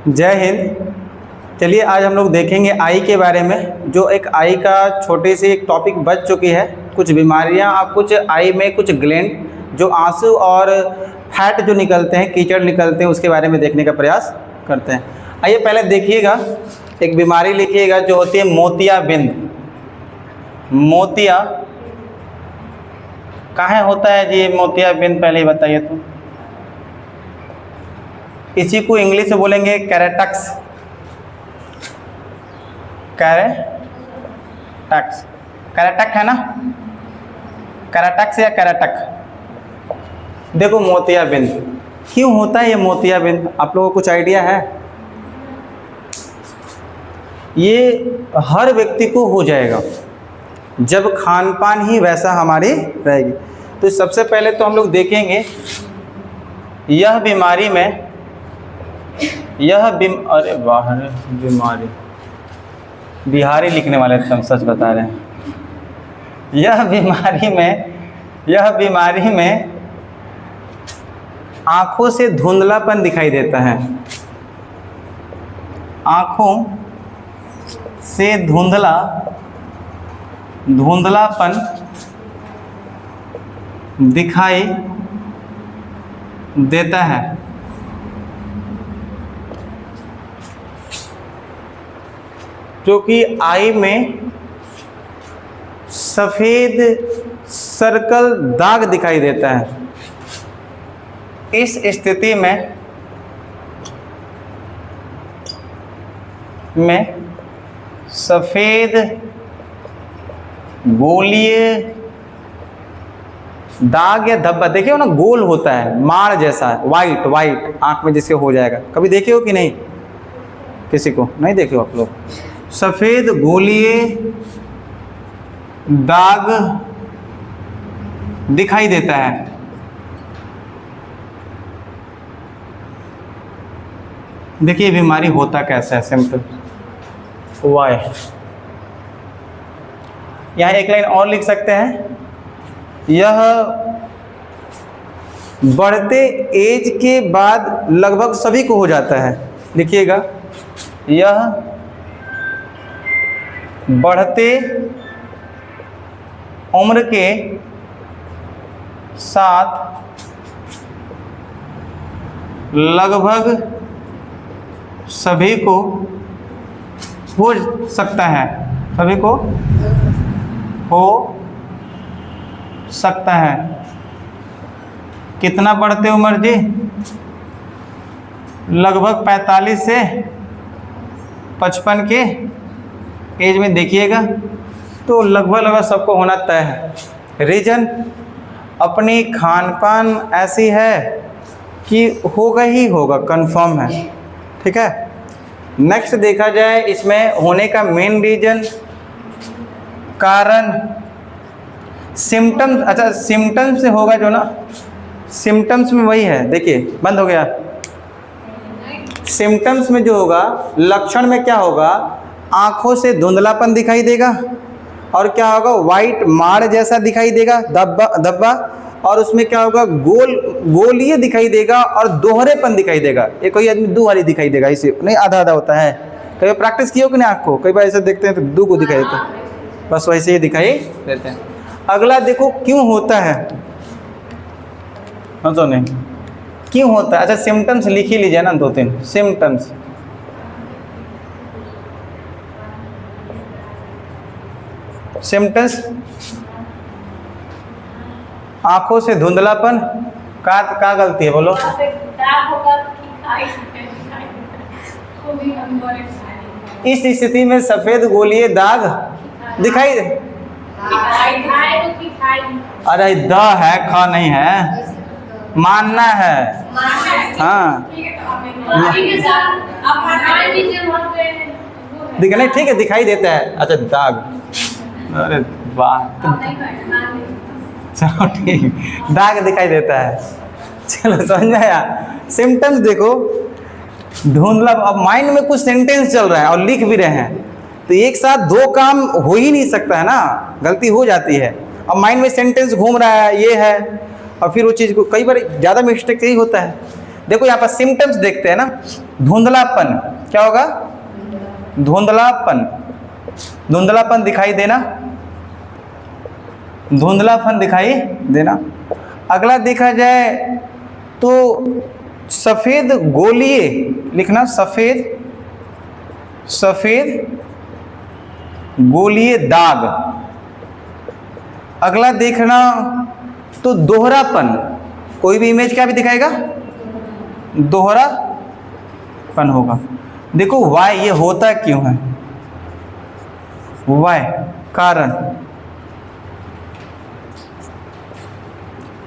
जय हिंद। चलिए आज हम लोग देखेंगे आई के बारे में, जो एक आई का छोटी सी एक टॉपिक बच चुकी है। कुछ बीमारियां और कुछ आई में कुछ ग्लैंड जो आंसू और फैट जो निकलते हैं, कीचड़ निकलते हैं, उसके बारे में देखने का प्रयास करते हैं। आइए पहले देखिएगा, एक बीमारी लिखिएगा जो होती है मोतियाबिंद। मोतिया कहाँ होता है जी मोतियाबिंद, पहले ही बताइए तो। इसी को इंग्लिश में बोलेंगे कैरेटक्स। कैरेटक्स, कैरेटक है ना, कैरेटक्स या कैरेटक। देखो मोतियाबिंद क्यों होता है ये मोतियाबिंद, आप लोगों को कुछ आइडिया है? ये हर व्यक्ति को हो जाएगा जब खान पान ही वैसा हमारी रहेगी। तो सबसे पहले तो हम लोग देखेंगे यह बीमारी में, अरे वाह बीमारी, बिहारी लिखने वाले तो हम सच बता रहे हैं। यह बीमारी में आँखों से धुंधलापन दिखाई देता है। आँखों से धुंधलापन दिखाई देता है। जो कि आई में सफ़ेद सर्कल दाग दिखाई देता है। इस स्थिति में सफ़ेद गोलीय दाग या धब्बा, देखिए हो ना, गोल होता है, माड़ जैसा, वाइट आंख में जिसके हो जाएगा। कभी देखे हो कि नहीं? किसी को नहीं देखे हो आप लोग? सफ़ेद गोलीय दाग दिखाई देता है। देखिए बीमारी होता कैसा है, सिंपल वाई। यहाँ एक लाइन और लिख सकते हैं, यह बढ़ते एज के बाद लगभग सभी को हो जाता है। लिखिएगा, यह बढ़ते उम्र के साथ लगभग सभी को हो सकता है, सभी को हो सकता है। कितना बढ़ते उम्र जी? लगभग 45 से 55 के एज में देखिएगा, तो लगभग सबको होना तय है। रीजन अपनी खान पान ऐसी है कि होगा ही होगा, कंफर्म है। ठीक है, नेक्स्ट देखा जाए इसमें होने का मेन रीजन, कारण, सिम्टम्स। अच्छा सिम्टम्स से होगा जो ना, सिम्टम्स में वही है, देखिए बंद हो गया। सिम्टम्स में जो होगा, लक्षण में क्या होगा, आँखों से धुंधलापन दिखाई देगा, और क्या होगा, वाइट माड़ जैसा दिखाई देगा, धब्बा, और उसमें क्या होगा, गोलीय दिखाई देगा और दोहरेपन दिखाई देगा। ये कोई आदमी दो वाली दिखाई देगा, इसे नहीं आधा होता है। कभी प्रैक्टिस किया हो कि नहीं आँख को? कई बार ऐसे देखते हैं तो दो को दिखाई देता है, बस वैसे ही दिखाई देते हैं। अगला देखो क्यों होता है, तो नहीं क्यों होता है। अच्छा सिम्टम्स लिख ही लीजिए ना, 2-3 सिम्टम्स। सिम्टम्स, आंखों से धुंधलापन, का गलती है बोलो? इस स्थिति में सफेद गोलीय दाग दिखाई दे। अरे द है, ख नहीं है, मानना है। हाँ नहीं ठीक है, दिखाई देता है। अच्छा दाग, अरे वाह, चलो ठीक, दाग दिखाई देता है। चलो समझ में आया। सिम्टम्स देखो, धुंधला, अब माइंड में कुछ सेंटेंस चल रहा है और लिख भी रहे हैं, तो एक साथ दो काम हो ही नहीं सकता है ना, गलती हो जाती है। अब माइंड में सेंटेंस घूम रहा है, ये है, और फिर वो चीज़ को कई बार ज़्यादा मिस्टेक यही होता है। देखो यहाँ पर सिम्टम्स देखते हैं ना, धुंधलापन, क्या होगा? धुंधलापन, धुंधलापन दिखाई देना, धुंधलापन दिखाई देना। अगला देखा जाए तो सफेद गोलीय लिखना, सफेद सफेद गोलीय दाग। अगला देखना तो दोहरापन, कोई भी इमेज क्या भी दिखाएगा? दोहरापन होगा। देखो वाई, ये होता क्यों है? वाई कारण,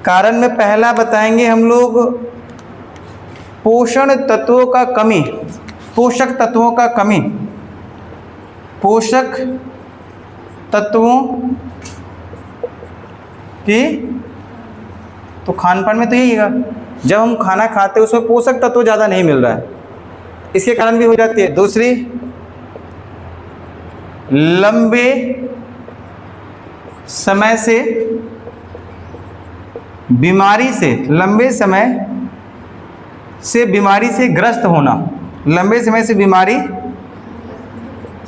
कारण में पहला बताएंगे हम लोग पोषण तत्वों का कमी, पोषक तत्वों का कमी, पोषक तत्वों की, तो खान पान में तो यही है, जब हम खाना खाते हैं उसमें पोषक तत्व ज़्यादा नहीं मिल रहा है, इसके कारण भी हो जाती है। दूसरी, लंबे समय से बीमारी से, लंबे समय से बीमारी से ग्रस्त होना, लंबे समय से बीमारी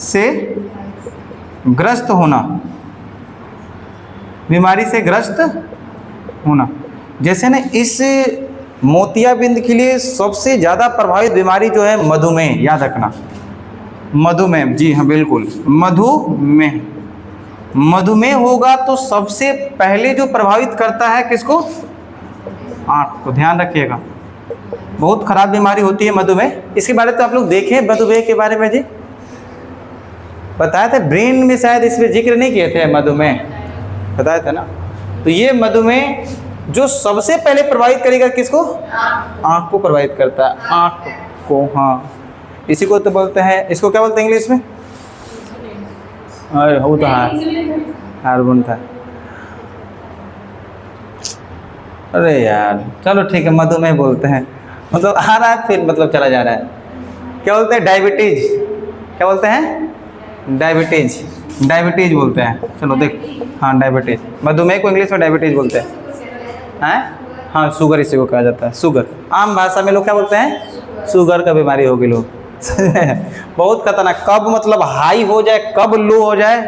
से ग्रस्त होना, बीमारी से ग्रस्त होना। जैसे ना इस मोतियाबिंद के लिए सबसे ज़्यादा प्रभावित बीमारी जो है मधुमेह, याद रखना, मधुमेह, जी हाँ बिल्कुल, मधुमेह, मधुमेह होगा तो सबसे पहले जो प्रभावित करता है किसको? आँख को, ध्यान रखिएगा, बहुत खराब बीमारी होती है मधुमेह। इसके बारे में तो आप लोग देखें, मधुमेह के बारे में जी बताया था, ब्रेन में शायद इस पर जिक्र नहीं किए थे, मधुमेह बताया था ना। तो ये मधुमेह जो सबसे पहले प्रभावित करेगा किसको? आँख को प्रभावित करता है, आँख को, हाँ, इसी को तो बोलते हैं, इसको क्या बोलते हैं इंग्लिश में? अरे वो तो हार्मोन था, अरे यार चलो ठीक है, मधुमेह बोलते हैं, मतलब आ रहा है फिर मतलब चला जा रहा है। क्या बोलते हैं? डायबिटीज, क्या बोलते हैं? डायबिटीज, डायबिटीज बोलते हैं। चलो देख, हाँ डायबिटीज, मधुमेह को इंग्लिश में डायबिटीज बोलते हैं, हाँ शुगर इसी को कहा जाता है, शुगर, आम भाषा में लोग क्या बोलते हैं? शुगर का बीमारी होगी लोग। बहुत खतरनाक, कब मतलब हाई हो जाए, कब लो हो जाए,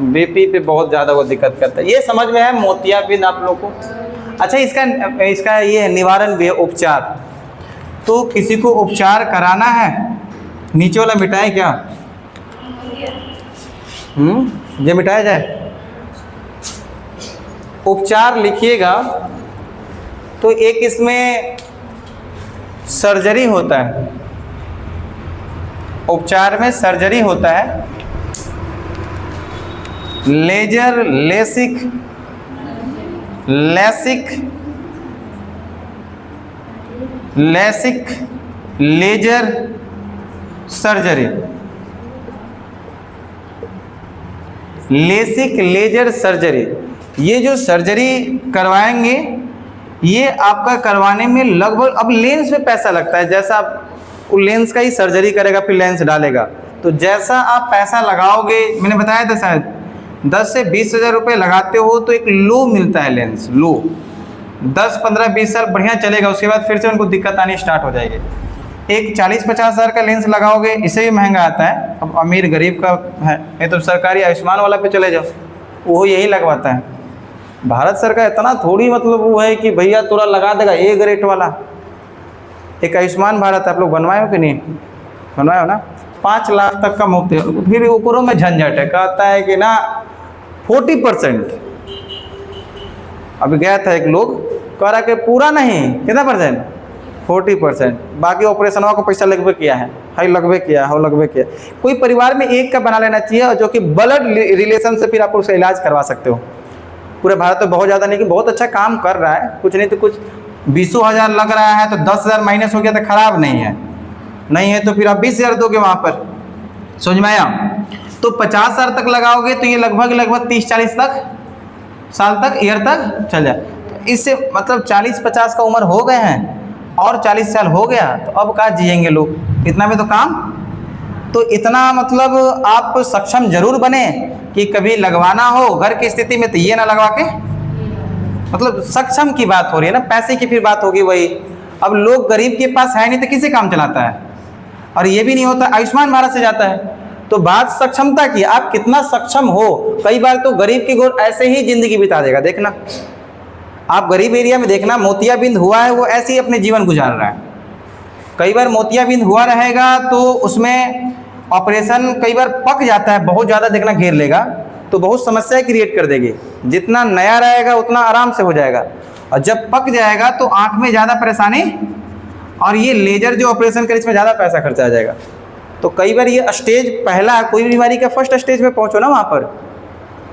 बीपी पे बहुत ज़्यादा वो दिक्कत करता है। ये समझ में है मोतियाबिंद आप लोग को? अच्छा, इसका ये निवारण भी है, उपचार। तो किसी को उपचार कराना है, नीचे वाला मिटाए क्या? ये मिटाया जाए, उपचार लिखिएगा तो एक इसमें सर्जरी होता है, उपचार में सर्जरी होता है, laser, LASIK, LASIK, LASIK, laser surgery, LASIK laser surgery. ये जो सर्जरी करवाएंगे ये आपका करवाने में लगभग, अब लेंस में पैसा लगता है, जैसा आप लेंस का ही सर्जरी करेगा फिर लेंस डालेगा, तो जैसा आप पैसा लगाओगे, मैंने बताया था शायद 10 से 20 हज़ार रुपये लगाते हो तो एक लो मिलता है लेंस, लो 10, 15, 20 साल बढ़िया चलेगा, उसके बाद फिर से उनको दिक्कत आनी स्टार्ट हो जाएगी। एक 40-50 हज़ार का लेंस लगाओगे, इससे भी महंगा आता है, अब अमीर गरीब का है, नहीं तो सरकारी आयुष्मान वाला पे चले जाओ, वो यही लगवाता है। भारत सरकार इतना थोड़ी मतलब वो है कि भैया तुरंत लगा देगा ए ग्रेड वाला। एक आयुष्मान भारत आप लोग बनवाए हो कि नहीं बनवाए हो ना, 5 लाख तक का मुफ्त है, फिर ऊपरों में झंझट है, कहता है कि ना 40%। अभी गया था एक लोग, कह रहा कि पूरा नहीं, कितना परसेंट? 40%, बाकी ऑपरेशनों को पैसा लगभग किया है, हाई लगभग किया है, लगभग किया। कोई परिवार में एक का बना लेना चाहिए जो कि ब्लड रिलेशन से फिर आप उसका इलाज करवा सकते हो। पूरे भारत में बहुत ज़्यादा नहीं कि बहुत अच्छा काम कर रहा है, कुछ नहीं तो कुछ 20 हज़ार लग रहा है तो 10 हज़ार माइनस हो गया तो खराब नहीं है, नहीं है तो फिर आप 20 हज़ार दोगे वहाँ पर, समझ में आया? तो 50 हज़ार तक लगाओगे तो ये लगभग 30-40 तक साल तक, ईयर तक चल जाए। तो इससे मतलब 40-50 का उम्र हो गए हैं और 40 साल हो गया तो अब कहाँ जिएंगे लोग, इतना में तो काम। तो इतना मतलब आप सक्षम जरूर बने कि कभी लगवाना हो घर की स्थिति में तो ये ना लगवा के, मतलब सक्षम की बात हो रही है ना, पैसे की फिर बात होगी वही। अब लोग गरीब के पास है नहीं तो किसे काम चलाता है, और ये भी नहीं होता आयुष्मान भारत से जाता है। तो बात सक्षमता की, आप कितना सक्षम हो। कई बार तो गरीब की गोर ऐसे ही जिंदगी बिता देगा। देखना आप गरीब एरिया में देखना, मोतियाबिंद हुआ है वो ऐसे ही अपने जीवन गुजार रहा है। कई बार मोतियाबिंद हुआ रहेगा तो उसमें ऑपरेशन कई बार पक जाता है, बहुत ज़्यादा देखना घेर लेगा तो बहुत समस्याएं क्रिएट कर देगी। जितना नया रहेगा उतना आराम से हो जाएगा, और जब पक जाएगा तो आँख में ज़्यादा परेशानी, और ये लेजर जो ऑपरेशन करे इसमें ज़्यादा पैसा खर्चा आ जाएगा। तो कई बार ये स्टेज पहला, कोई भी बीमारी का फर्स्ट स्टेज में पहुँचो ना वहाँ पर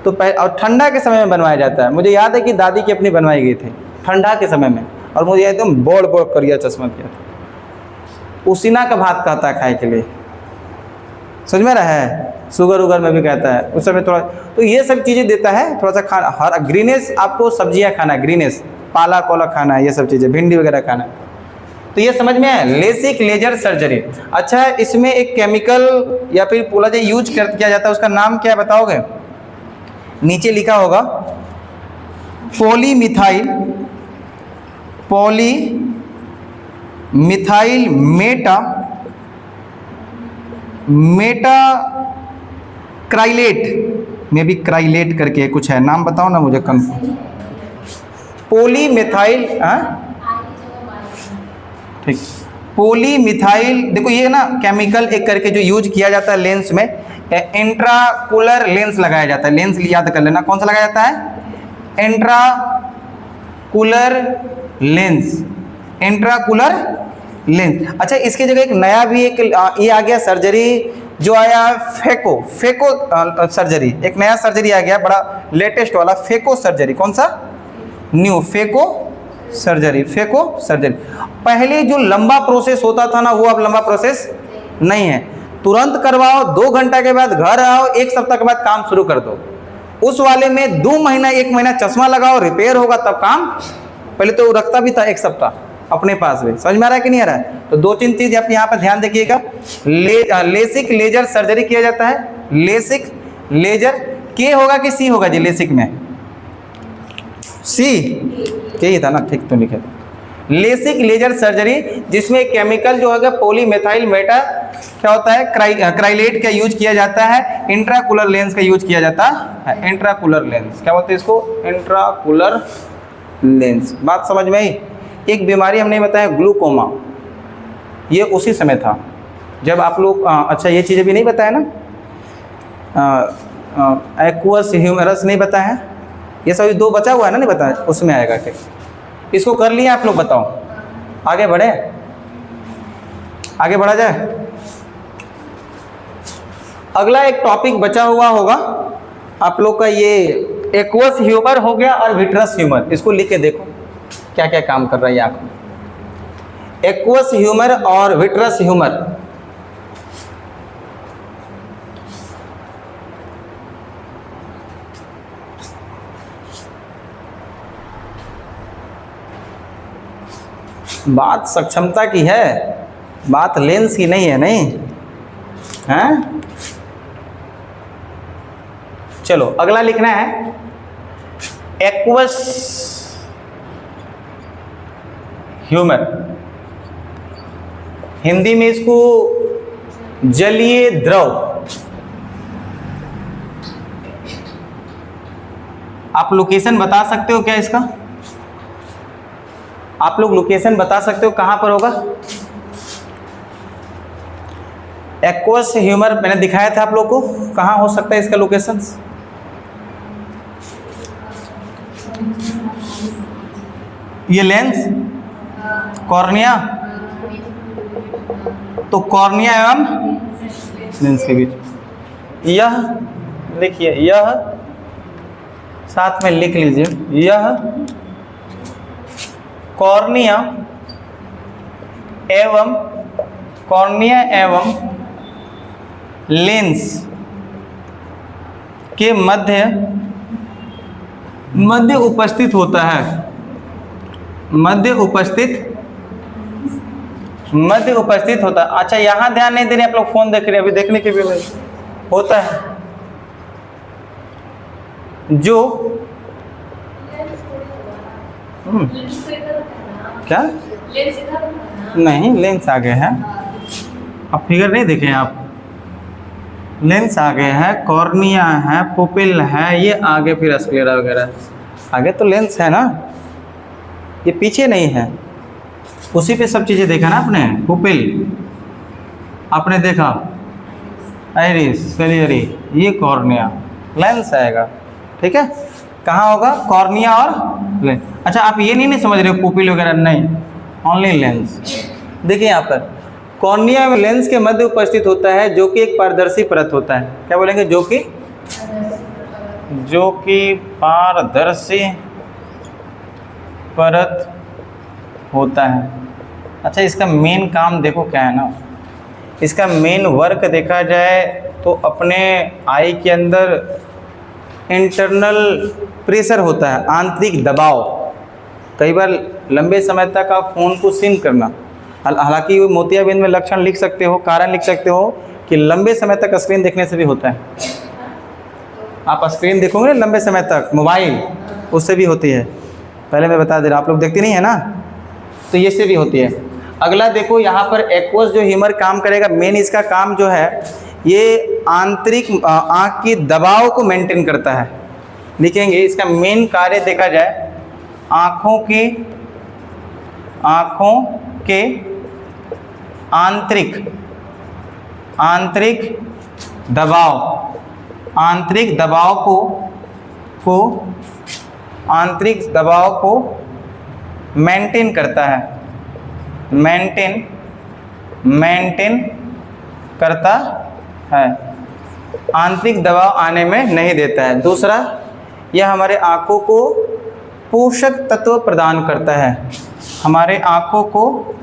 तो और ठंडा के समय में बनवाया जाता है। मुझे याद है कि दादी की अपनी बनवाई गई थी ठंडा के समय में, और मुझे एकदम बोड़ बोड़ करिया चश्मा किया था। उसीना का भात कहता है खाए के लिए, समझ में रहा है, शुगर उगर में भी कहता है उस समय थोड़ा। तो ये सब चीज़ें देता है थोड़ा सा खाना, हर ग्रीनेस आपको सब्जियां खाना है, ग्रीनेस पाला कोला खाना है, ये सब चीज़ें भिंडी वगैरह खाना है। तो ये समझ में आया, लेसिक लेजर सर्जरी। अच्छा, इसमें एक केमिकल या फिर पूरा जो यूज किया जाता है उसका नाम क्या है बताओगे? नीचे लिखा होगा पॉलीमिथाइल मेटा क्राइलेट में भी क्राइलेट करके कुछ है, नाम बताओ ना मुझे। कम पॉलीमिथाइल, ठीक, पॉलीमिथाइल। देखो ये ना केमिकल एक करके जो यूज किया जाता है लेंस में, इंट्राकुलर लेंस लगाया जाता है। लेंस याद कर लेना कौन सा लगाया जाता है, इंट्राकुलर लेंस, इंट्राकुलर लेंस। अच्छा, इसकी जगह एक नया भी एक ये आ गया सर्जरी जो आया, फेको सर्जरी। एक नया सर्जरी आ गया बड़ा लेटेस्ट वाला, फेको सर्जरी। कौन सा? New phaco surgery. पहले जो लंबा प्रोसेस होता था ना, वो अब लंबा प्रोसेस नहीं है। तुरंत करवाओ, 2 घंटा के बाद घर आओ, 1 सप्ताह के बाद काम शुरू कर दो। उस वाले में 2 महीना 1 महीना चश्मा लगाओ, रिपेयर होगा तब काम। पहले तो रखता भी था 1 सप्ताह अपने पास में। समझ में आ रहा है कि नहीं आ रहा है? तो 2-3 चीज आप यहाँ पर ध्यान देखिएगा। लेसिक लेजर सर्जरी किया जाता है। लेसिक लेजर के होगा कि सी होगा जी? लेसिक में सी के ही था ना, ठीक तो लिखे। लेसिक लेजर सर्जरी जिसमें केमिकल जो होगा पॉलीमिथाइल मेटा क्या होता है, क्राइलेट का यूज किया जाता है, इंट्राकुलर लेंस का यूज किया जाता है। इंट्राकुलर लेंस क्या बोलते हैं इसको? Intraocular lens. बात समझ में आई? एक बीमारी हमने बताया ग्लूकोमा, ये उसी समय था जब आप लोग अच्छा ये चीज़ें भी नहीं बताया ना, एक्वस ह्यूमरस नहीं बताया, ये सभी 2 बचा हुआ है ना, नहीं बताया, उसमें आएगा। ठीक, इसको कर लिया आप लोग, बताओ आगे बढ़े, आगे बढ़ा जाए। अगला एक टॉपिक बचा हुआ होगा आप लोग का, ये एक्वस ह्यूमर हो गया और विट्रस ह्यूमर। इसको लिख के देखो क्या क्या काम कर रहा है आंख में। एक्वस ह्यूमर और विट्रस ह्यूमर। बात सक्षमता की है, बात लेंस की नहीं है, नहीं है? चलो अगला लिखना है एक्वस ह्यूमर। हिंदी में इसको जलीय द्रव। आप लोकेशन बता सकते हो क्या इसका? आप लोग लोकेशन बता सकते हो कहां पर होगा? एक्वस ह्यूमर मैंने दिखाया था आप लोग को, कहां हो सकता है इसका लोकेशन? ये लेंस, कॉर्निया, तो कॉर्निया एवं लेंस के बीच। यह देखिए, यह साथ में लिख लीजिए, यह कॉर्निया एवं लेंस के मध्य उपस्थित होता है। मध्य उपस्थित होता है। अच्छा, यहाँ ध्यान नहीं दे रहे आप लोग, फोन देख रहे हैं, अभी देखने के भी होता है जो क्या लेंस इधर है ना? नहीं, लेंस आगे है। अब फिगर नहीं देखें आप, लेंस आगे है, कॉर्निया है, पुपिल है, ये आगे फिर स्क्लेरा वगैरह। आगे तो लेंस है ना, ये पीछे नहीं है। उसी पे सब चीज़ें देखा ना आपने, पुपिल आपने देखा, आइरिस, सिलियरी, ये कॉर्निया, लेंस आएगा। ठीक है, कहाँ होगा, कॉर्निया और लेंस। अच्छा, आप ये नहीं समझ रहे हो पुपिल वगैरह, नहीं, ओनली लेंस। देखिए यहाँ पर कॉर्निया में लेंस के मध्य उपस्थित होता है, जो कि एक पारदर्शी परत होता है। क्या बोलेंगे, जो कि पारदर्शी परत होता है। अच्छा, इसका मेन काम देखो क्या है ना, इसका मेन वर्क देखा जाए तो अपने आई के अंदर इंटरनल प्रेशर होता है, आंतरिक दबाव। कई बार लंबे समय तक आप फ़ोन को सिंक करना, हालांकि मोतियाबिंद में लक्षण लिख सकते हो, कारण लिख सकते हो कि लंबे समय तक स्क्रीन देखने से भी होता है। आप स्क्रीन देखोगे ना लंबे समय तक, मोबाइल, उससे भी होती है। पहले मैं बता दे रहा, आप लोग देखते नहीं है ना, तो ये से भी होती है। अगला देखो यहाँ पर एक्वस जो ह्यूमर काम करेगा, मेन इसका काम जो है ये आंतरिक आँख की दबाव को मेंटेन करता है। लिखेंगे इसका मेन कार्य देखा जाए, आँखों के आंतरिक दबाव को मेंटेन करता है, मेंटेन करता है, आंतरिक दबाव आने में नहीं देता है। दूसरा, यह हमारे आँखों को पोषक तत्व प्रदान करता है, हमारे आँखों को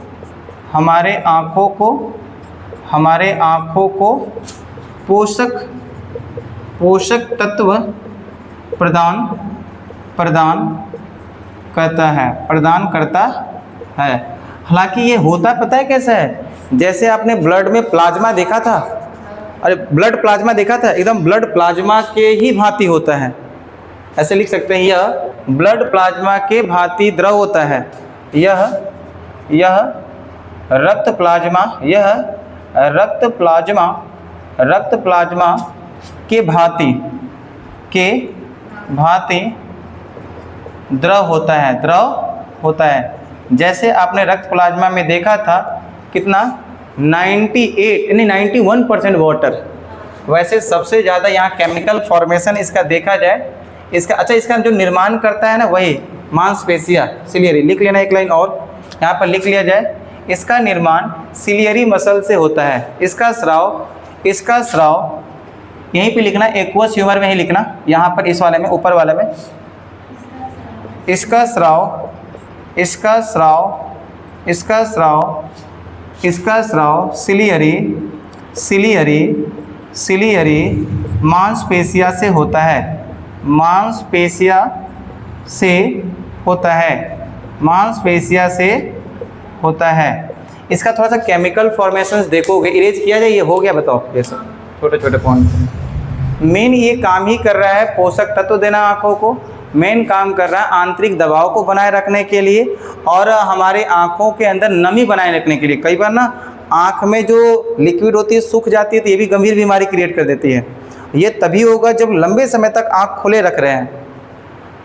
पोषक तत्व प्रदान करता है। हालांकि ये होता पता है कैसा है, जैसे आपने ब्लड में प्लाज्मा देखा था, अरे ब्लड प्लाज्मा देखा था, एकदम ब्लड प्लाज्मा के ही भांति होता है। ऐसे लिख सकते हैं, यह ब्लड प्लाज्मा के भांति द्रव होता है। यह रक्त प्लाज्मा के भांति द्रव होता है। जैसे आपने रक्त प्लाज्मा में देखा था कितना 91% वाटर, वैसे सबसे ज़्यादा यहाँ केमिकल फॉर्मेशन इसका देखा जाए, इसका जो निर्माण करता है ना, वही मांसपेशिया सिलियरी। लिख लेना एक लाइन और यहाँ पर लिख लिया जाए, इसका निर्माण सिलियरी मसल से होता है। इसका स्राव यहीं पे लिखना, एक्वस ह्यूमर में ही लिखना, यहाँ पर इस वाले में, ऊपर वाले में। इसका स्राव सिलियरी मांसपेशिया से होता है, मांसपेशिया से होता है। इसका थोड़ा सा केमिकल फॉर्मेशंस देखोगे, इरेज किया जाए, ये हो गया, बताओ ये सब छोटे छोटे पॉइंट। मेन ये काम ही कर रहा है पोषक तत्व देना आँखों को, मेन काम कर रहा है आंतरिक दबाव को बनाए रखने के लिए और हमारे आँखों के अंदर नमी बनाए रखने के लिए। कई बार ना आँख में जो लिक्विड होती है सूख जाती है, तो ये भी गंभीर बीमारी क्रिएट कर देती है। ये तभी होगा जब लंबे समय तक आँख खुले रख रहे हैं,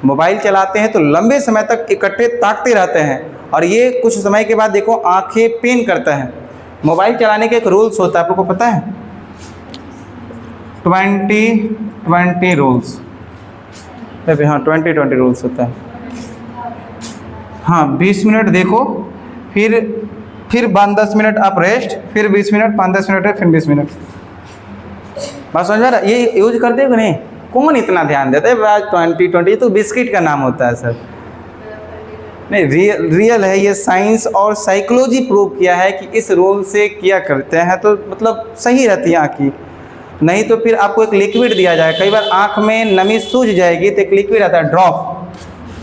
मोबाइल चलाते हैं तो लंबे समय तक इकट्ठे ताकते रहते हैं, और ये कुछ समय के बाद देखो आँखें पेन करता है। मोबाइल चलाने के एक रूल्स होता है, आपको पता है, 20-20 रूल्स। हाँ, 20-20 रूल्स होता है। हाँ, 20 मिनट देखो, फिर 5-10 मिनट आप रेस्ट, फिर 20 मिनट, 5-10 मिनट है, फिर 20 मिनट। बात समझ रहा है? ये यूज करते हो कि नहीं? कौन इतना ध्यान देता है? 20-20 तो बिस्किट का नाम होता है सर। नहीं, रियल है ये, साइंस और साइकोलॉजी प्रूव किया है कि इस रूल से किया करते हैं तो मतलब सही रहती है आँख की। नहीं तो फिर आपको एक लिक्विड दिया जाए, कई बार आँख में नमी सूझ जाएगी तो एक लिक्विड आता है ड्रॉप,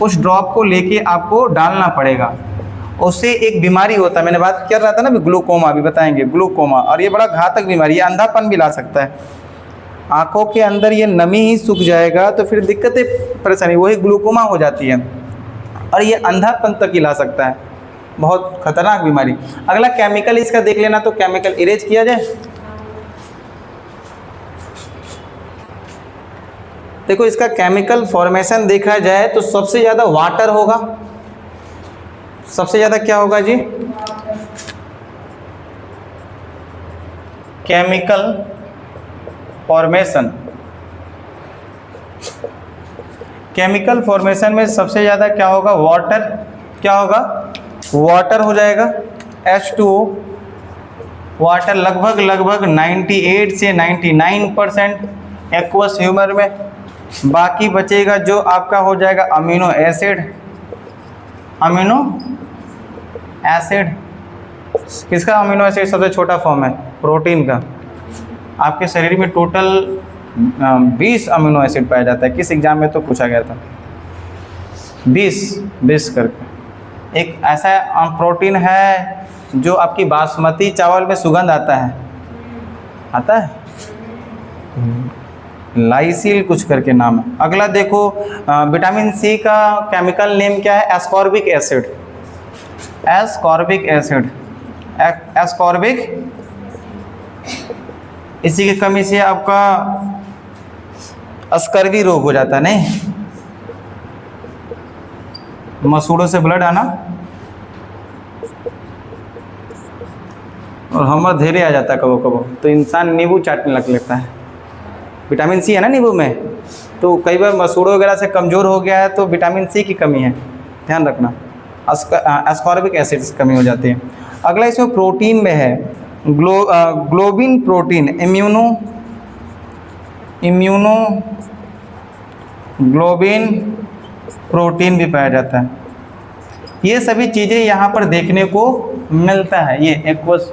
उस ड्रॉप को लेके आपको डालना पड़ेगा। उससे एक बीमारी होता है, मैंने बात कर रहा था ना, ग्लूकोमा भी बताएंगे, ग्लूकोमा, और ये बड़ा घातक बीमारी, ये अंधापन भी ला सकता है। आँखों के अंदर ये नमी ही सूख जाएगा तो फिर दिक्कतें परेशानी वही ग्लूकोमा हो जाती है, और ये अंधापन तक ही ला सकता है। बहुत खतरनाक बीमारी। अगला केमिकल इसका देख लेना, तो केमिकल इरेज किया जाए। देखो इसका केमिकल फॉर्मेशन देखा जाए तो सबसे ज़्यादा वाटर होगा, सबसे ज़्यादा क्या होगा जी, केमिकल फॉर्मेशन। केमिकल फॉर्मेशन में सबसे ज़्यादा क्या होगा, वाटर, क्या होगा, वाटर हो जाएगा, H2O, वाटर लगभग 98 से 99% एक्वस ह्यूमर में। बाकी बचेगा जो आपका हो जाएगा अमीनो एसिड। अमीनो एसिड किसका अमीनो एसिड सबसे छोटा फॉर्म है, प्रोटीन का। आपके शरीर में टोटल 20 अमीनो एसिड पाया जाता है। किस एग्जाम में तो पूछा गया था, 20 करके। एक ऐसा प्रोटीन है जो आपकी बासमती चावल में सुगंध आता है, लाइसिल कुछ करके नाम है। अगला देखो विटामिन सी का केमिकल नेम क्या है, ascorbic acid. Ascorbic acid, ascorbic, इसी की कमी से आपका स्कर्वी रोग हो जाता है, नहीं, मसूड़ों से ब्लड आना और हमर धीरे आ जाता है कबो कबो, तो इंसान नींबू चाटने लग लेता है। विटामिन सी है ना नींबू में, तो कई बार मसूड़ों वगैरह से कमज़ोर हो गया है तो विटामिन सी की कमी है, ध्यान रखना। एस्कॉर्बिक एसिड की कमी हो जाती है। अगला इसमें प्रोटीन में है ग्लोबिन प्रोटीन, ग्लोबिन प्रोटीन भी पाया जाता है। ये सभी चीज़ें यहाँ पर देखने को मिलता है, ये एक्वस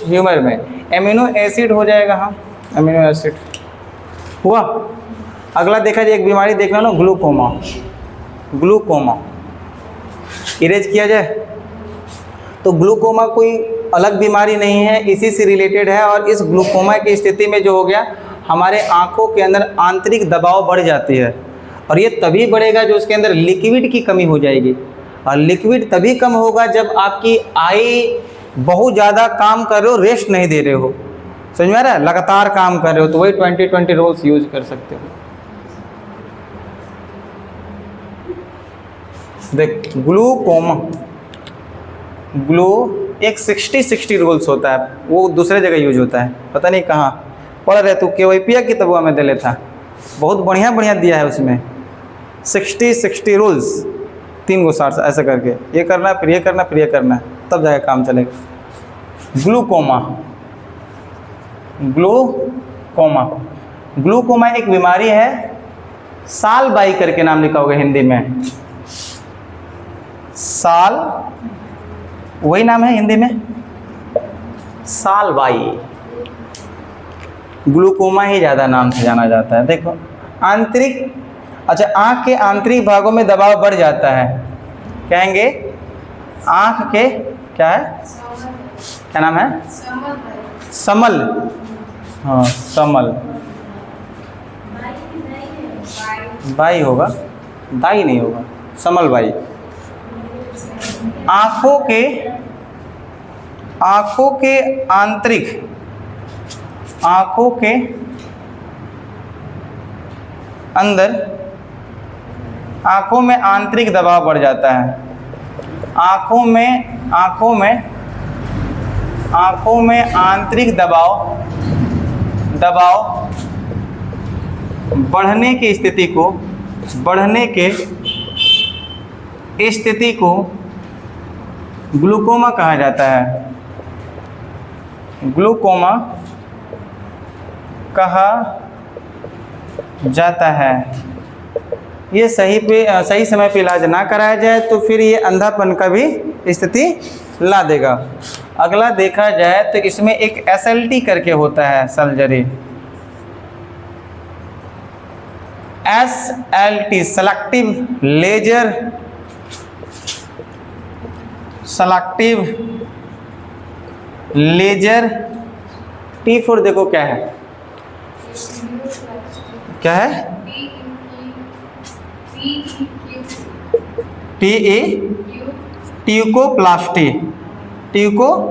ह्यूमर में। एमिनो एसिड हो जाएगा, हाँ एमिनो एसिड हुआ। अगला देखा जाए एक बीमारी देखना ना, ग्लूकोमा इरेज किया जाए तो ग्लूकोमा कोई अलग बीमारी नहीं है, इसी से रिलेटेड है। और इस ग्लूकोमा की स्थिति में जो हो गया, हमारे आँखों के अंदर आंतरिक दबाव बढ़ जाती है, और ये तभी बढ़ेगा जो उसके अंदर लिक्विड की कमी हो जाएगी। और लिक्विड तभी कम होगा जब आपकी आई बहुत ज़्यादा काम कर रहे हो, रेस्ट नहीं दे रहे हो, समझ में आ रहा है, लगातार काम कर रहे हो, तो वही 20-20 रोल्स यूज कर सकते हो। देख ग्लूकोमा, एक 60 रोल्स होता है, वो दूसरे जगह यूज होता है, पता नहीं कहाँ पढ़ रहे तू, केवाईपीया की तबुआ में दे लेता, बहुत बढ़िया दिया है उसमें, 60 रूल्स, 3 गो सार ऐसा करके, ये करना फिर ये करना फिर ये करना, तब जाके काम चलेगा। ग्लूकोमा एक बीमारी है, साल बाई करके नाम लिखा होगा हिंदी में, साल, वही नाम है हिंदी में, साल बाई। ग्लूकोमा ही ज़्यादा नाम से जाना जाता है। देखो आंतरिक, अच्छा आँख के आंतरिक भागों में दबाव बढ़ जाता है, कहेंगे आँख के क्या है, क्या नाम है, समल, हाँ समल, बाई होगा, दाई नहीं होगा, समल बाई। आँखों के अंदर, आँखों में आंतरिक दबाव बढ़ जाता है, आँखों में आंतरिक दबाव बढ़ने की स्थिति को ग्लूकोमा कहा जाता है, ग्लूकोमा कहा जाता है। ये सही समय पे इलाज ना कराया जाए तो फिर ये अंधापन का भी स्थिति ला देगा। अगला देखा जाए तो इसमें एक SLT करके होता है, surgery, SLT selective laser T4 देखो क्या है, TE ट्यूकोप्लास्टी, ट्यूकोप्लास्टी।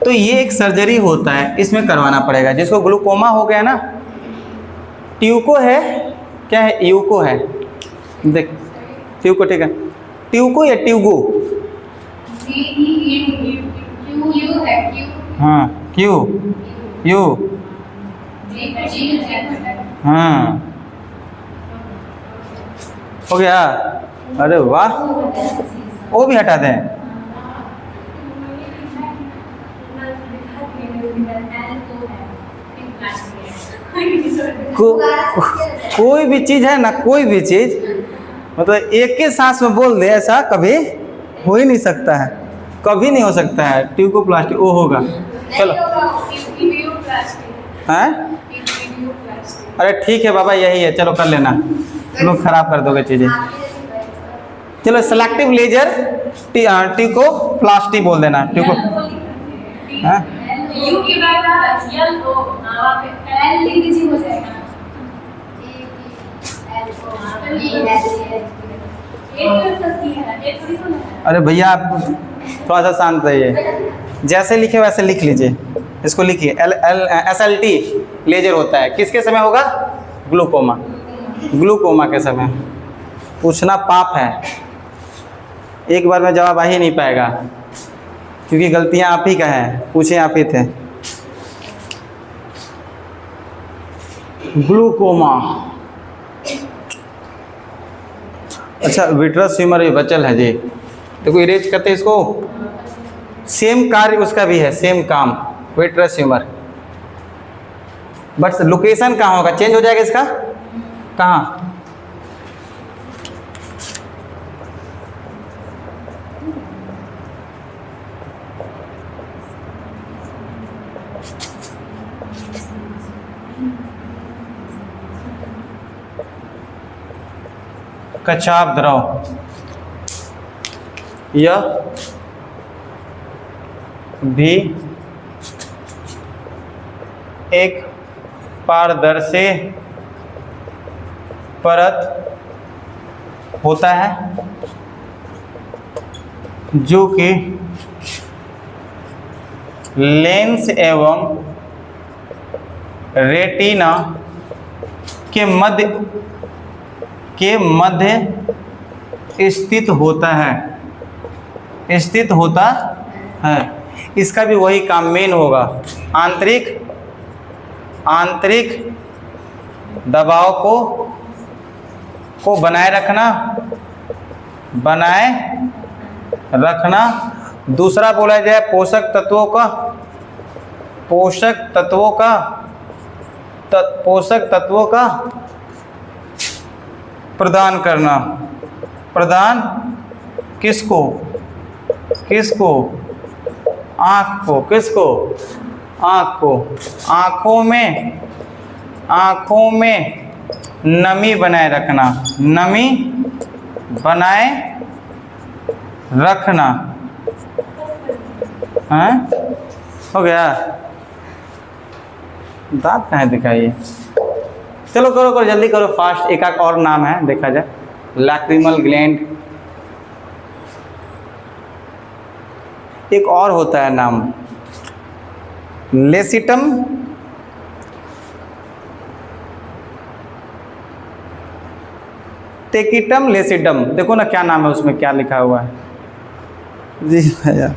तो ये एक सर्जरी होता है, इसमें करवाना पड़ेगा। जिसको ग्लूकोमा हो गया ना, ट्यूको है क्या है, यूको है, देख ट्यूको, ठीक है, ट्यूको या ट्यूगो, हाँ क्यू यू, हाँ हो गया। अरे वाह, वो भी हटा दें। कोई भी चीज़ है ना, कोई भी चीज़ मतलब एक के सांस में बोल दे, ऐसा कभी हो ही नहीं सकता है, कभी नहीं हो सकता है। ट्यूकोप्लास्टी वो होगा। चलो हैं, अरे ठीक है बाबा, यही है, चलो कर लेना, लोग खराब कर दोगे चीज़ें। चलो सेलेक्टिव लेजर ट्यूकोप्लास्टी बोल देना, ट्यूको, हाँ यू के बाद एल ओ वहां पे एल लीजिए हो जाएगा, एल ओ अरे भैया आप थोड़ा सा शांत रहिए, जैसे लिखे वैसे लिख लीजिए, इसको लिखिए। SLT लेजर होता है, किसके समय होगा, ग्लूकोमा, ग्लूकोमा के समय। पूछना पाप है, एक बार में जवाब आ ही नहीं पाएगा, क्योंकि गलतियां आप ही का है, पूछे आप ही थे। ग्लूकोमा, अच्छा विट्रस ट्यूमर भी बचल है जी, देखो इरेज करते हैं इसको, सेम कार्य उसका भी है, सेम काम, विट्रस ट्यूमर, बट लोकेशन कहाँ होगा, चेंज हो जाएगा इसका, कहाँ, कचाप द्रव, यह भी एक पारदर्शी परत होता है जो कि लेंस एवं रेटिना के मध्य स्थित होता है, स्थित होता है। इसका भी वही काम मेन होगा, आंतरिक दबाव को बनाए रखना। दूसरा बोला जाए पोषक तत्वों का प्रदान करना। प्रदान किसको, आँख को, किसको, आँख को। आँखों में नमी बनाए रखना, हैं, हो गया। दांत कहाँ दिखाइए, चलो करो जल्दी करो, फास्ट। एक और नाम है, देखा जाए, लैक्रिमल ग्लैंड, एक और होता है नाम, लेसिटम टेकिटम लेसिडम। देखो ना क्या नाम है उसमें, क्या लिखा हुआ है जी भैया,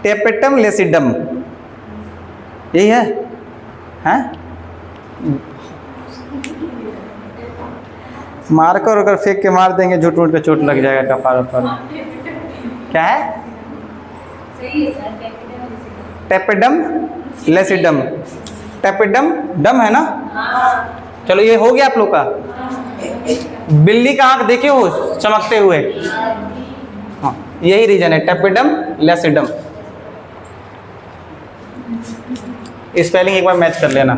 टेपेटम लेसिडम, यही है, हैं? मार कर फेंक के मार देंगे, झूठ मूठ पे चोट लग जाएगा कपार पर। क्या है, टेपेडम लेसिडम, टेपेडम डम है ना। चलो ये हो गया आप लोग का। बिल्ली का आंख देखे हो चमकते हुए, हाँ यही रीजन है, टेपेडम लेसिडम। स्पेलिंग एक बार मैच कर लेना,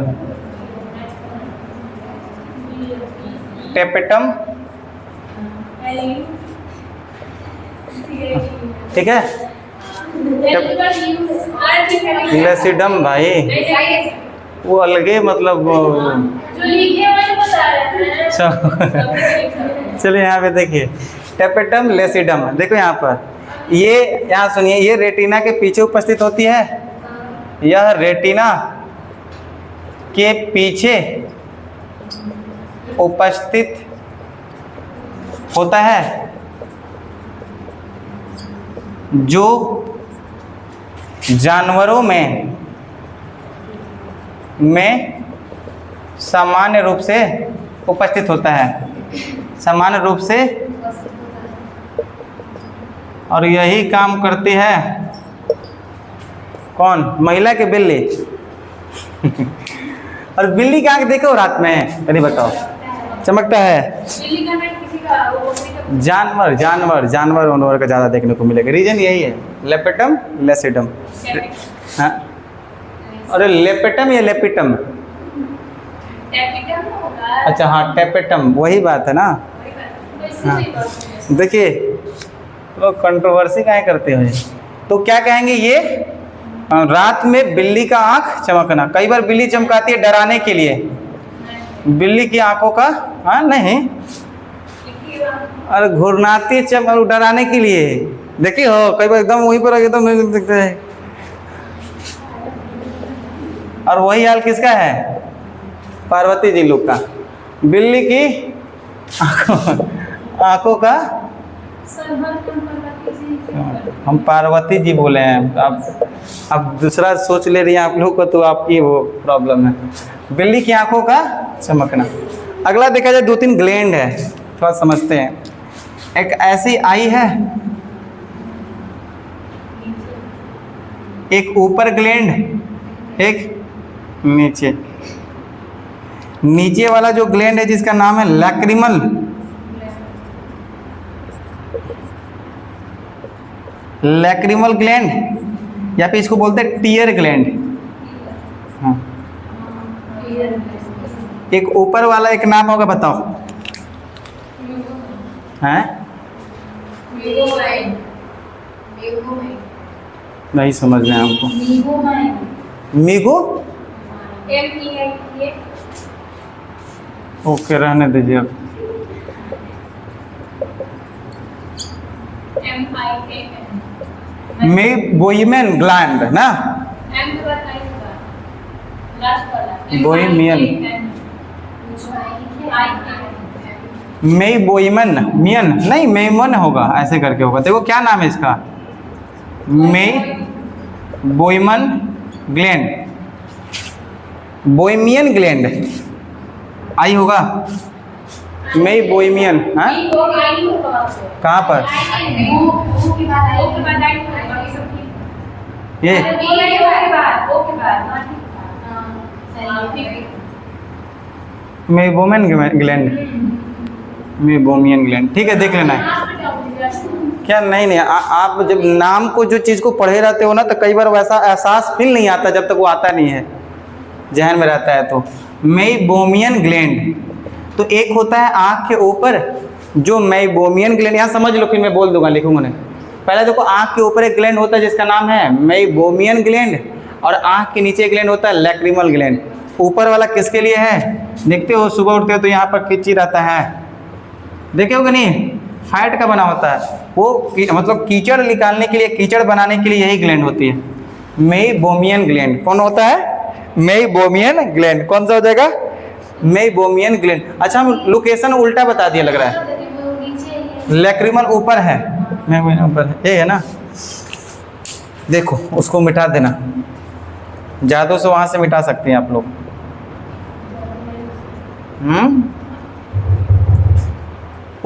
टेपेटम, ठीक है, लेसिडम भाई, वो अलगे मतलब जो लिखे वही बता रहे हैं। चलिए यहाँ पे देखिए, टेपेटम लेसिडम, देखो यहाँ पर ये, यहाँ सुनिए, ये रेटिना के पीछे उपस्थित होती है। यह रेटिना के पीछे उपस्थित होता है, जो जानवरों में सामान्य रूप से उपस्थित होता है, सामान्य रूप से, और यही काम करती है कौन? महिला के बिल्ली। और बिल्ली की आंख देखो रात में, अरे बताओ, चमकता है। बिल्ली का नाम किसी का वो जानवर जानवर जानवर वानवर का ज़्यादा देखने को मिलेगा, रीजन यही है, लेपेटम लेसिडम। हाँ, अरे लेपेटम या लेपिटम? टेपिटम होगा। अच्छा हाँ, टेपेटम, वही बात है ना। हाँ, देखिए लोग कंट्रोवर्सी काहे करते हैं। तो क्या कहेंगे ये, रात में बिल्ली का आंख चमकना। कई बार बिल्ली चमकाती है डराने के लिए, बिल्ली की आंखों का, हाँ नहीं, और घुरनाती डराने के लिए। देखिए हो, कई बार एकदम वहीं पर एकदम नहीं दिखते है। और वही हाल किसका है? पार्वती जी लोग का, बिल्ली की आंखों का। हम पार्वती जी बोले हैं, अब दूसरा सोच ले रही हैं आप लोग को, तो आपकी वो प्रॉब्लम है। बिल्ली की आंखों का चमकना। अगला देखा जाए, 2-3 ग्लैंड है, थोड़ा समझते हैं। एक ऐसी आई है, एक ऊपर ग्लैंड, एक नीचे। नीचे वाला जो ग्लैंड है जिसका नाम है लैक्रिमल, लैक्रिमल ग्लैंड, या फिर इसको बोलते हैं टीयर ग्लैंड। हाँ, एक ऊपर वाला एक नाम होगा, बताओ हैं? नहीं समझ रहे हैं हमको। मीगो, ओके रहने दीजिए अब। मेबोइमेन ग्लैंड ना, बोइमियन, मेबोइमन, मियन नहीं, मेमन होगा, ऐसे करके होगा। देखो क्या नाम है इसका, मेबोइमन ग्लैंड, बोइमियन ग्लैंड आई होगा, मेबोइमियन। हाँ, कहाँ पर ये? मेबोमियन ग्लैंड, मेबोमियन ग्लैंड, ठीक है, देख लेना है क्या। नहीं आप जब नाम को, जो चीज़ को पढ़े रहते हो ना, तो कई बार वैसा एहसास फील नहीं आता जब तक वो आता नहीं है, जहन में रहता है। तो मेबोमियन ग्लैंड, तो एक होता है आँख के ऊपर जो मेबोमियन ग्लैंड, यहाँ समझ लो, फिर मैं बोल दूंगा, लिखूंगा नहीं। पहले देखो, आँख के ऊपर एक ग्लैंड होता है जिसका नाम है मेबोमियन ग्लैंड, और आँख के नीचे ग्लैंड होता है लैक्रिमल ग्लैंड। ऊपर वाला किसके लिए है? देखते हो सुबह उठते हो तो यहाँ पर कीची रहता है, देखे हो कि नहीं, फैट का बना होता है वो, मतलब कीचड़ निकालने के लिए, कीचड़ बनाने के लिए यही ग्लैंड होती है, मेबोमियन ग्लैंड। कौन होता है? Meibomian gland. कौन सा हो जाएगा? Meibomian gland. अच्छा, हम लोकेशन उल्टा बता दिया लग रहा है, लैक्रिमल ऊपर है, मेबोमियन ऊपर है, ये है ना। देखो उसको मिटा देना, जादू से वहाँ से मिटा सकते हैं आप लोग।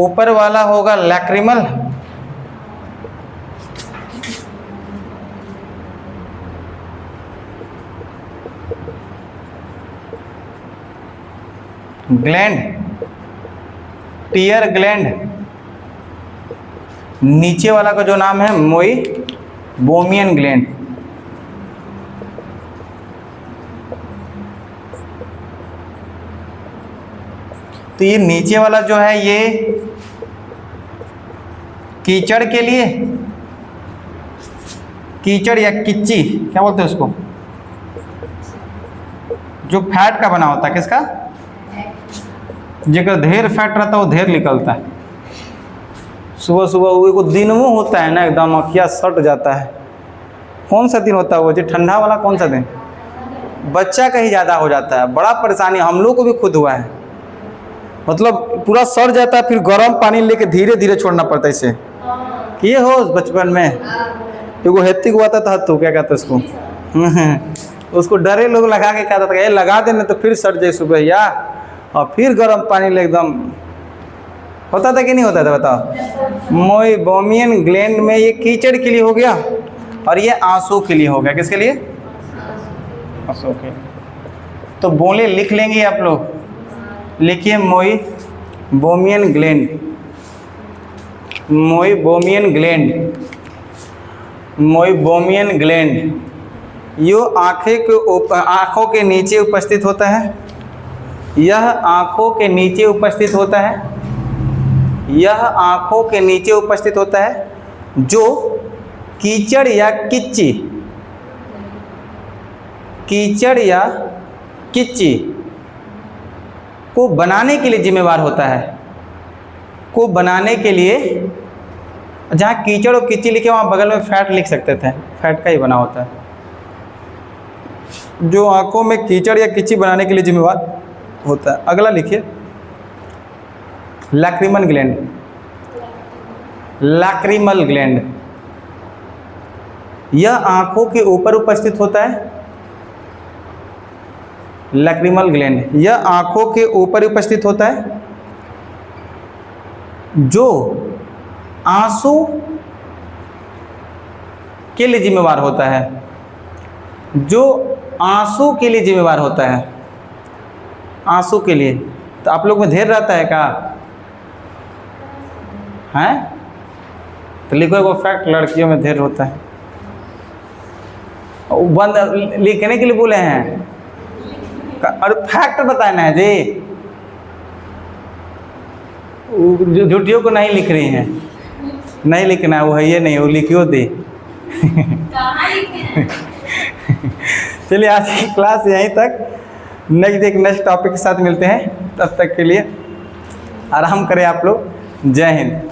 ऊपर वाला होगा लैक्रिमल, ग्लैंड, टीयर ग्लैंड। नीचे वाला का जो नाम है मेबोमियन ग्लैंड। तो ये नीचे वाला जो है ये कीचड़ के लिए, कीचड़ या किच्ची क्या बोलते हैं उसको, जो फैट का बना होता है, किसका? जेकर ढेर फैट रहता है वो ढेर निकलता है। सुबह सुबह वो दिन वो होता है ना, एकदम अखिया सट जाता है। कौन सा दिन होता है वो जो ठंडा वाला, कौन सा दिन? बच्चा का ही ज़्यादा हो जाता है, बड़ा परेशानी हम लोग को भी खुद हुआ है। मतलब पूरा सड़ जाता है, फिर गर्म पानी लेके धीरे धीरे छोड़ना पड़ता है इसे। किए हो बचपन में? एगो हेत्ती को आता था, तो क्या कहते उसको उसको डरे लोग लगा के कहता था ये लगा देने तो फिर सड़ जाए सुबह या, और फिर गर्म पानी ले एकदम होता था कि नहीं होता था बताओ? मोइबोमियन ग्लैंड में ये कीचड़ के लिए हो गया और ये आंसू के लिए हो गया। किसके लिए? आंसू के। तो बोले लिख लेंगे आप लोग, लिखिए मोइबोमियन ग्लैंड, मोइबोमियन ग्लैंड, मोइबोमियन ग्लैंड। यो आँखों के नीचे उपस्थित होता है। यह आँखों के नीचे उपस्थित होता है। यह आँखों के नीचे उपस्थित होता है, जो कीचड़ या किच्ची, कीचड़ या किच्ची को बनाने के लिए जिम्मेवार होता है। को बनाने के लिए, जहाँ कीचड़ और किच्ची लिखे वहाँ बगल में फैट लिख सकते थे, फैट का ही बना होता है। जो आँखों में कीचड़ या किच्ची बनाने के लिए जिम्मेवार होता है। अगला लिखिए लैक्रिमल ग्लैंड, लैक्रिमल ग्लैंड। यह आँखों के ऊपर उपस्थित होता है। लैक्रिमल ग्लैंड यह आँखों के ऊपर उपस्थित होता है, जो आंसू के लिए जिम्मेवार होता है, जो आंसू के लिए जिम्मेवार होता है, आंसू के लिए। तो आप लोग में धेर रहता है क्या? हैं? तो लिखो एगो फैक्ट, लड़कियों में धेर होता है। बंद लिखने के लिए बोले हैं और फैक्ट बताना है जी, झूठियों को नहीं लिख रही हैं, नहीं लिखना है वो है, ये नहीं वो लिखियो दे। कहाँ लिखे हैं? चलिए आज की क्लास यहीं तक, नेक्स्ट टॉपिक के साथ मिलते हैं। तब तक के लिए आराम करें आप लोग। जय हिंद।